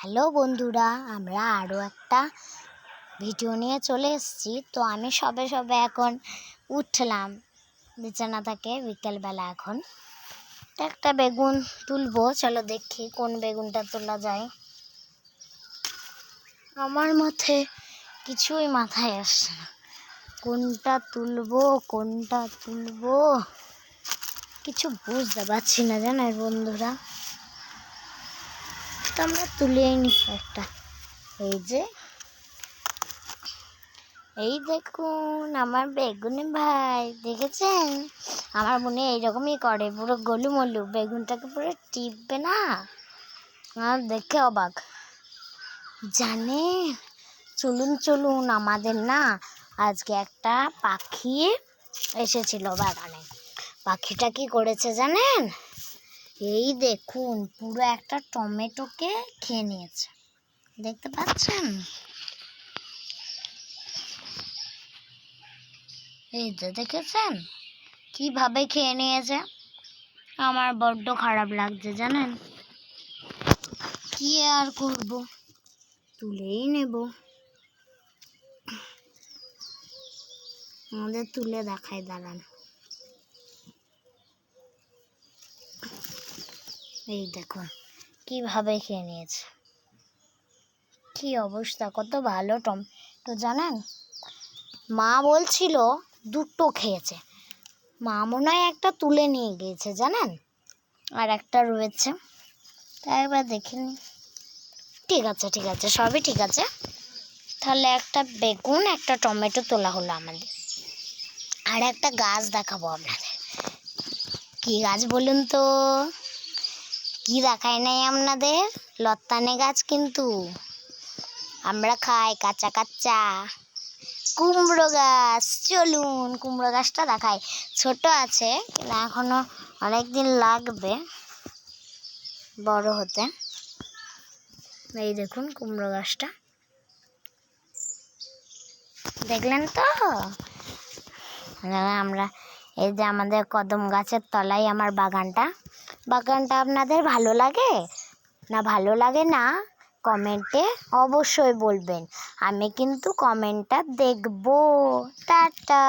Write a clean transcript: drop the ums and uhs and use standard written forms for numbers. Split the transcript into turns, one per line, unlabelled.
Hello বন্ধুরা, আমরা আরও একটা ভিডিও নিয়ে চলে এসেছি। তো আমি সবে এখন উঠলাম বিছানা থেকে, বিকেলবেলা। এখন একটা বেগুন তুলবো, চলো দেখি কোন বেগুনটা তোলা যায়। আমার কিছুই মাথায় আসছে না, কোনটা তুলবো কিছু বুঝতে পারছি না, জানো বন্ধুরা। তো আমরা তুলেই নি একটা। এই দেখুন আমার বেগুনি ভাই, দেখেছেন? আমার বোনে এইরকমই করে, পুরো গোলুমলু বেগুনটাকে পুরো টিপবে না, আর দেখে অবাক। জানে, চলুন আমাদের না আজকে একটা পাখি এসেছিল বাগানে। পাখিটা কি করেছে জানেন? এই দেখুন, পুরো একটা টমেটোকে খেয়ে নিয়েছে, দেখতে পাচ্ছেন? এই তো দেখেছেন কিভাবে খেয়ে নিয়েছে। আমার বড্ড খারাপ লাগছে, জানেন। কি আর করব, তুলেই নেব। আমাদের তুলে দেখাই, দাঁড়ান। এই দেখুন কিভাবে খেয়ে নিয়েছে, কি অবস্থা। কত ভালো টমেটো জানেন। মা বলছিল দুটো খেয়েছে, মা মনে হয় একটা তুলে নিয়ে গিয়েছে, জানেন, আর একটা রয়েছে। তাই একবার দেখিনি। ঠিক আছে, সবই ঠিক আছে। তাহলে একটা বেগুন, একটা টমেটো তোলা হলো আমাদের। আর একটা গাছ দেখাবো আপনাদের। কি গাছ বলুন তো? কি দেখায় নাই আপনাদের? লতানে গাছ, কিন্তু আমরা খাই কাঁচা কুমড়ো গাছ। চলুন কুমড়ো গাছটা দেখাই। ছোট আছে, কিন্তু এখনো অনেকদিন লাগবে বড় হতে। এই দেখুন কুমড়ো গাছটা, দেখলেন তো? আমরা এই যে আমাদের কদম গাছের তলায় আমার বাগানটা আপনাদের ভালো লাগে না কমেন্টে অবশ্যই বলবেন। আমি কিন্তু কমেন্টটা দেখবো। টাটা।